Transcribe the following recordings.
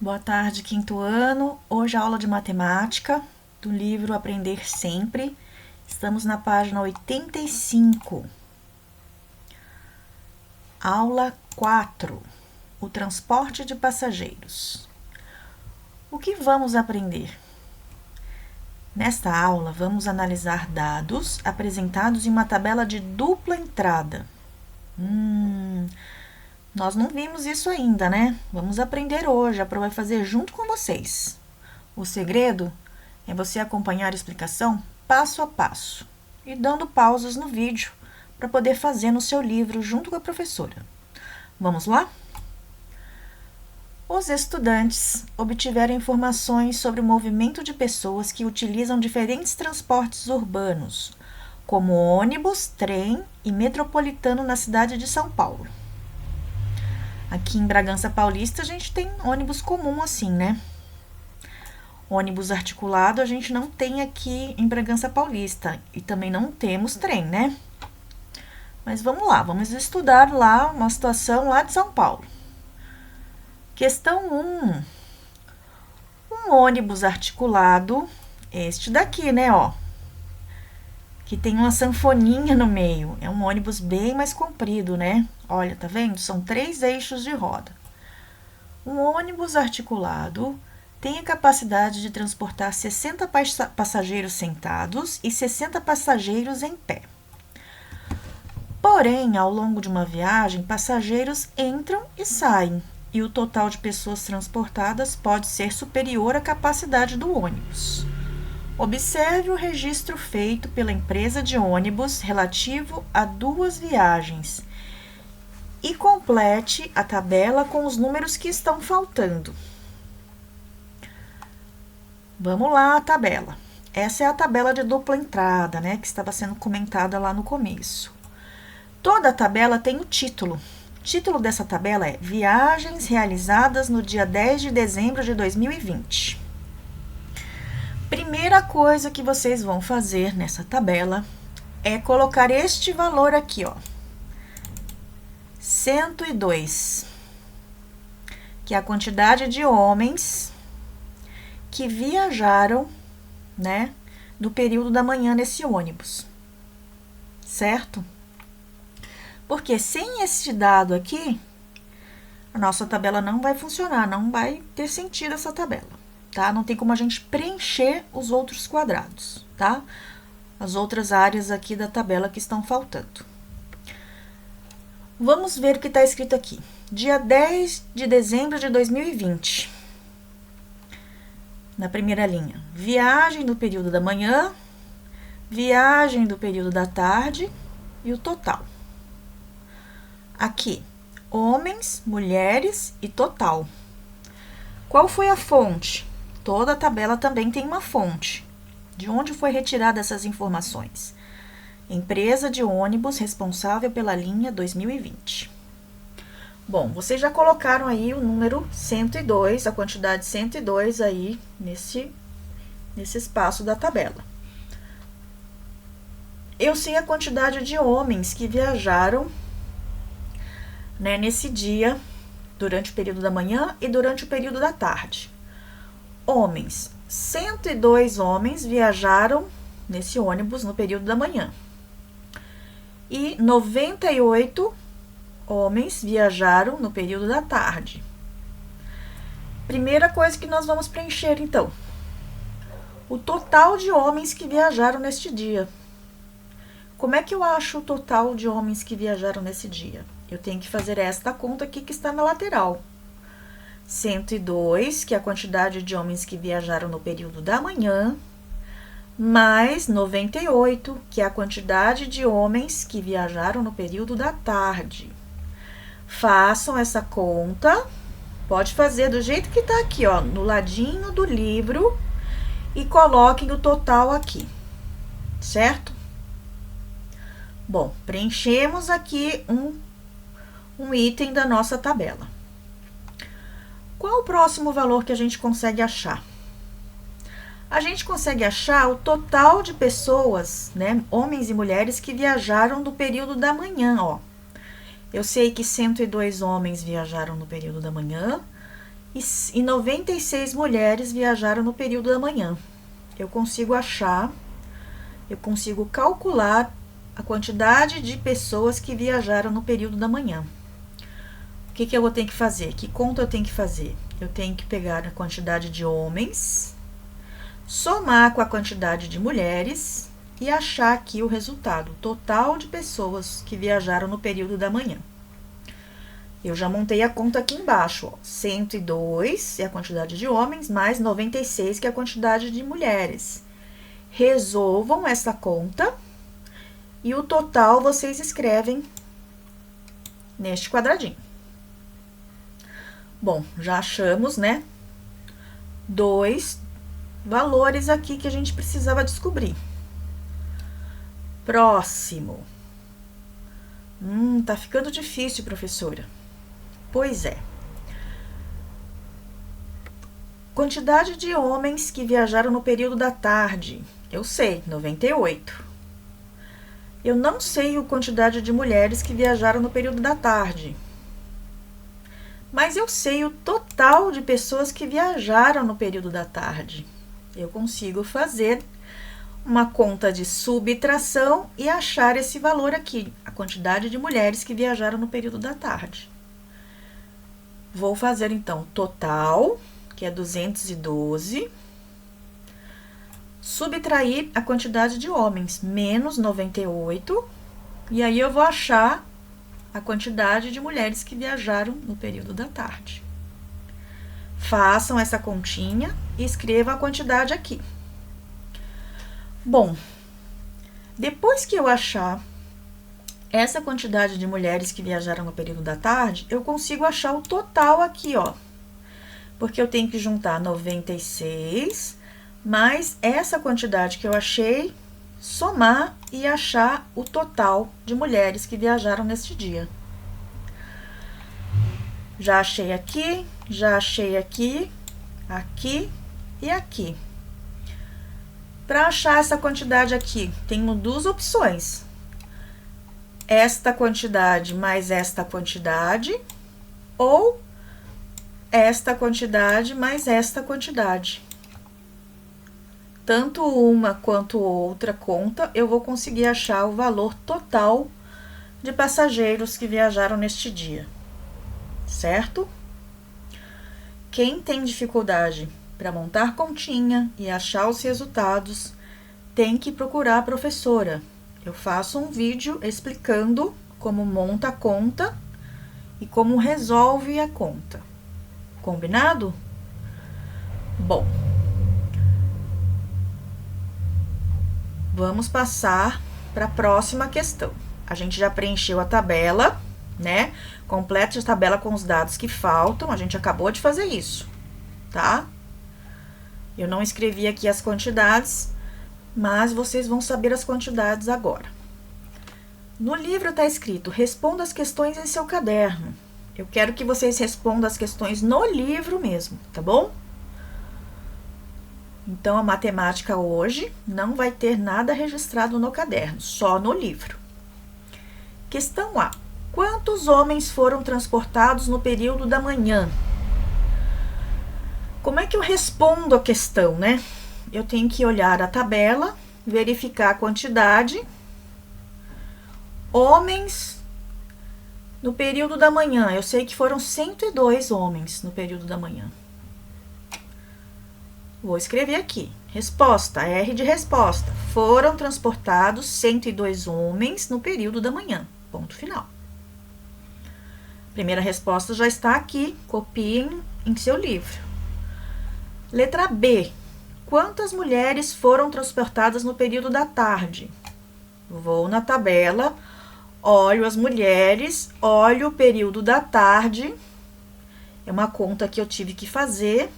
Boa tarde, quinto ano. Hoje a aula de matemática do livro Aprender Sempre. Estamos na página 85. Aula 4. O transporte de passageiros. O que vamos aprender? Nesta aula, vamos analisar dados apresentados em uma tabela de dupla entrada. Nós não vimos isso ainda, né? Vamos aprender hoje, a Pro vai fazer junto com vocês. O segredo é você acompanhar a explicação passo a passo e dando pausas no vídeo para poder fazer no seu livro junto com a professora. Vamos lá? Os estudantes obtiveram informações sobre o movimento de pessoas que utilizam diferentes transportes urbanos, como ônibus, trem e metropolitano na cidade de São Paulo. Aqui em Bragança Paulista a gente tem ônibus comum assim, né? Ônibus articulado a gente não tem aqui em Bragança Paulista e também não temos trem, né? Mas vamos lá, vamos estudar lá uma situação lá de São Paulo. Questão 1. Um ônibus articulado, este daqui, né, ó, que tem uma sanfoninha no meio. É um ônibus bem mais comprido, né? Olha, tá vendo? São 3 eixos de roda. Um ônibus articulado tem a capacidade de transportar 60 passageiros sentados e 60 passageiros em pé. Porém, ao longo de uma viagem, passageiros entram e saem, e o total de pessoas transportadas pode ser superior à capacidade do ônibus. Observe o registro feito pela empresa de ônibus relativo a 2 viagens e complete a tabela com os números que estão faltando. Vamos lá, a tabela. Essa é a tabela de dupla entrada, né, que estava sendo comentada lá no começo. Toda a tabela tem o título. O título dessa tabela é Viagens realizadas no dia 10 de dezembro de 2020. Primeira coisa que vocês vão fazer nessa tabela é colocar este valor aqui, ó. 102, que é a quantidade de homens que viajaram, né, no período da manhã nesse ônibus, certo? Porque sem esse dado aqui, a nossa tabela não vai funcionar, não vai ter sentido essa tabela, tá? Não tem como a gente preencher os outros quadrados, tá? As outras áreas aqui da tabela que estão faltando. Vamos ver o que está escrito aqui. Dia 10 de dezembro de 2020. Na primeira linha, viagem do período da manhã, viagem do período da tarde e o total. Aqui, homens, mulheres e total. Qual foi a fonte? Toda a tabela também tem uma fonte. De onde foi retirada essas informações? Empresa de ônibus responsável pela linha 2020. Bom, vocês já colocaram aí o número 102, a quantidade 102 aí nesse espaço da tabela. Eu sei a quantidade de homens que viajaram, né, nesse dia, durante o período da manhã e durante o período da tarde. Homens, 102 homens viajaram nesse ônibus no período da manhã. E 98 homens viajaram no período da tarde. Primeira coisa que nós vamos preencher, então, o total de homens que viajaram neste dia. Como é que eu acho o total de homens que viajaram nesse dia? Eu tenho que fazer esta conta aqui que está na lateral. 102, que é a quantidade de homens que viajaram no período da manhã, mais 98, que é a quantidade de homens que viajaram no período da tarde. Façam essa conta, pode fazer do jeito que tá aqui, ó, no ladinho do livro e coloquem o total aqui, certo? Bom, preenchemos aqui um item da nossa tabela. Qual o próximo valor que a gente consegue achar? A gente consegue achar o total de pessoas, né, homens e mulheres que viajaram no período da manhã, ó. Eu sei que 102 homens viajaram no período da manhã e 96 mulheres viajaram no período da manhã. Eu consigo calcular a quantidade de pessoas que viajaram no período da manhã. O que eu vou ter que fazer? Que conta eu tenho que fazer? Eu tenho que pegar a quantidade de homens, somar com a quantidade de mulheres e achar aqui o resultado, o total de pessoas que viajaram no período da manhã. Eu já montei a conta aqui embaixo, ó. 102 é a quantidade de homens, mais 96 que é a quantidade de mulheres. Resolvam essa conta e o total vocês escrevem neste quadradinho. Bom, já achamos, né? 2 valores aqui que a gente precisava descobrir. Próximo. Tá ficando difícil, professora. Pois é. Quantidade de homens que viajaram no período da tarde. Eu sei, 98. Eu não sei a quantidade de mulheres que viajaram no período da tarde. Mas eu sei o total de pessoas que viajaram no período da tarde. Eu consigo fazer uma conta de subtração e achar esse valor aqui, a quantidade de mulheres que viajaram no período da tarde. Vou fazer, então, total, que é 212, subtrair a quantidade de homens, menos 98, e aí eu vou achar a quantidade de mulheres que viajaram no período da tarde. Façam essa continha e escrevam a quantidade aqui. Bom, depois que eu achar essa quantidade de mulheres que viajaram no período da tarde, eu consigo achar o total aqui, ó. Porque eu tenho que juntar 96 mais essa quantidade que eu achei, somar e achar o total de mulheres que viajaram neste dia. Já achei aqui, aqui e aqui. Para achar essa quantidade aqui, tenho duas opções. Esta quantidade mais esta quantidade, ou esta quantidade mais esta quantidade. Tanto uma quanto outra conta, eu vou conseguir achar o valor total de passageiros que viajaram neste dia, certo? Quem tem dificuldade para montar continha e achar os resultados, tem que procurar a professora. Eu faço um vídeo explicando como monta a conta e como resolve a conta. Combinado? Bom, vamos passar para a próxima questão. A gente já preencheu a tabela, né? Complete a tabela com os dados que faltam. A gente acabou de fazer isso, tá? Eu não escrevi aqui as quantidades, mas vocês vão saber as quantidades agora. No livro está escrito, responda as questões em seu caderno. Eu quero que vocês respondam as questões no livro mesmo, tá bom? Então, a matemática hoje não vai ter nada registrado no caderno, só no livro. Questão A. Quantos homens foram transportados no período da manhã? Como é que eu respondo a questão, né? Eu tenho que olhar a tabela, verificar a quantidade. Homens no período da manhã. Eu sei que foram 102 homens no período da manhã. Vou escrever aqui. Resposta, R de resposta. Foram transportados 102 homens no período da manhã. Ponto final. Primeira resposta já está aqui. Copiem em seu livro. Letra B. Quantas mulheres foram transportadas no período da tarde? Vou na tabela, olho as mulheres, olho o período da tarde. É uma conta que eu tive que fazer.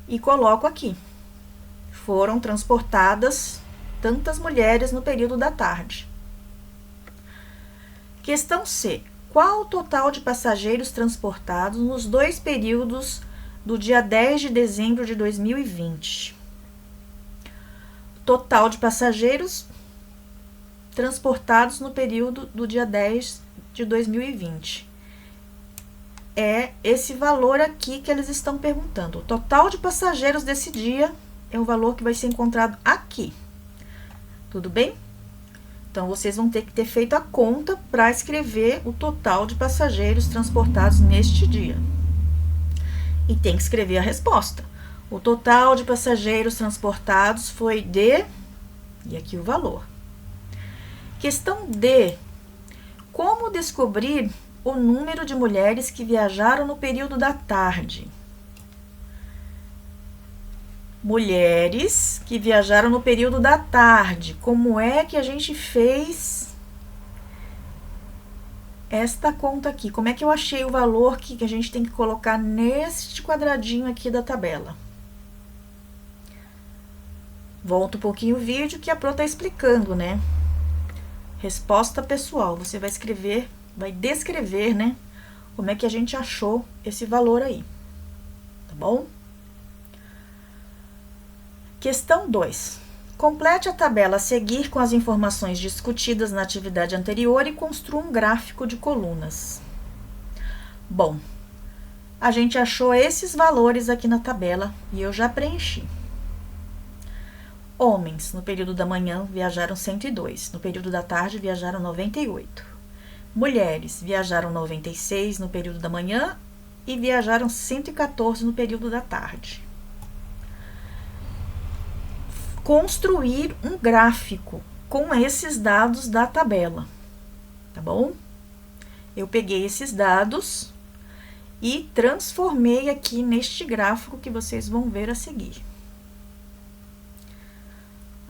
E coloco aqui. Foram transportadas tantas mulheres no período da tarde. Questão C. Qual o total de passageiros transportados nos dois períodos do dia 10 de dezembro de 2020? Total de passageiros transportados no período do dia 10 de 2020. é esse valor aqui que eles estão perguntando. O total de passageiros desse dia é o valor que vai ser encontrado aqui. Tudo bem? Então, vocês vão ter que ter feito a conta para escrever o total de passageiros transportados neste dia. E tem que escrever a resposta. O total de passageiros transportados foi de... E aqui o valor. Questão D. Como descobrir o número de mulheres que viajaram no período da tarde? Mulheres que viajaram no período da tarde. Como é que a gente fez esta conta aqui? Como é que eu achei o valor que a gente tem que colocar neste quadradinho aqui da tabela? Volta um pouquinho o vídeo que a Pro tá explicando, né? Resposta pessoal. Você vai escrever, vai descrever, né? Como é que a gente achou esse valor aí. Tá bom? Questão 2. Complete a tabela a seguir com as informações discutidas na atividade anterior e construa um gráfico de colunas. Bom, a gente achou esses valores aqui na tabela e eu já preenchi. Homens, no período da manhã, viajaram 102, no período da tarde, viajaram 98. Mulheres, viajaram 96 no período da manhã e viajaram 114 no período da tarde. Construir um gráfico com esses dados da tabela, tá bom? Eu peguei esses dados e transformei aqui neste gráfico que vocês vão ver a seguir.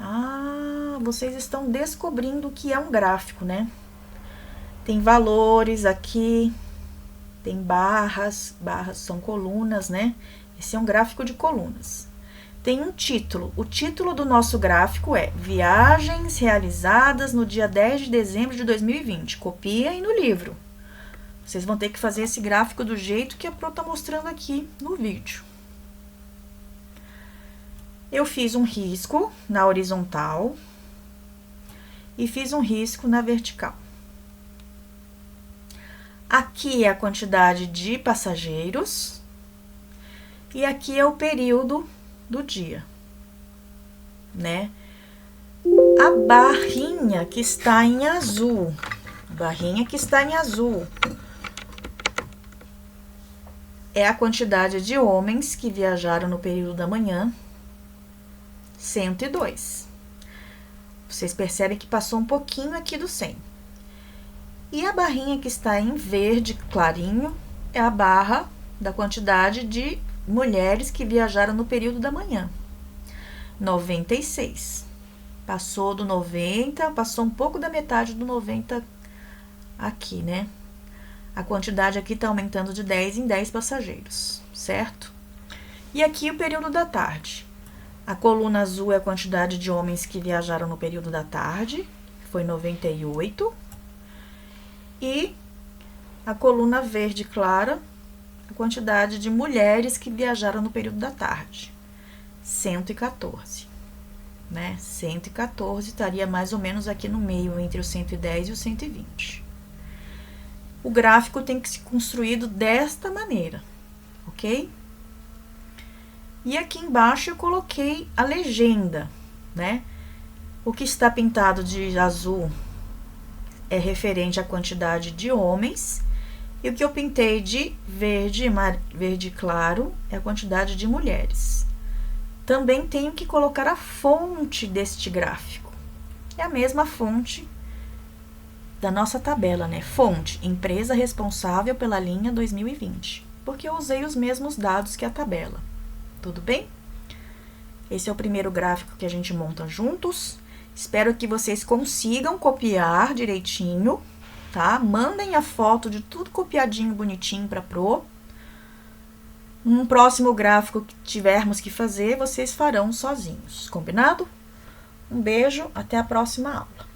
Ah, vocês estão descobrindo o que é um gráfico, né? Tem valores aqui, tem barras são colunas, né? Esse é um gráfico de colunas. Tem um título. O título do nosso gráfico é Viagens realizadas no dia 10 de dezembro de 2020. Copiem no livro. Vocês vão ter que fazer esse gráfico do jeito que a Pro tá mostrando aqui no vídeo. Eu fiz um risco na horizontal e fiz um risco na vertical. Aqui é a quantidade de passageiros e aqui é o período do dia, né? A barrinha que está em azul, é a quantidade de homens que viajaram no período da manhã, 102. Vocês percebem que passou um pouquinho aqui do 100. E a barrinha que está em verde clarinho é a barra da quantidade de mulheres que viajaram no período da manhã, 96. Passou do 90, passou um pouco da metade do 90 aqui, né? A quantidade aqui tá aumentando de 10 em 10 passageiros, certo? E aqui o período da tarde. A coluna azul é a quantidade de homens que viajaram no período da tarde, foi 98. E a coluna verde clara, a quantidade de mulheres que viajaram no período da tarde, 114, né? 114 estaria mais ou menos aqui no meio, entre o 110 e o 120. O gráfico tem que ser construído desta maneira, ok? E aqui embaixo eu coloquei a legenda, né? O que está pintado de azul é referente à quantidade de homens, e o que eu pintei de verde claro é a quantidade de mulheres. Também tenho que colocar a fonte deste gráfico. É a mesma fonte da nossa tabela, né? Fonte, empresa responsável pela linha 2020, porque eu usei os mesmos dados que a tabela. Tudo bem? Esse é o primeiro gráfico que a gente monta juntos. Espero que vocês consigam copiar direitinho, tá? Mandem a foto de tudo copiadinho, bonitinho para Pro. Um próximo gráfico que tivermos que fazer, vocês farão sozinhos, combinado? Um beijo, até a próxima aula.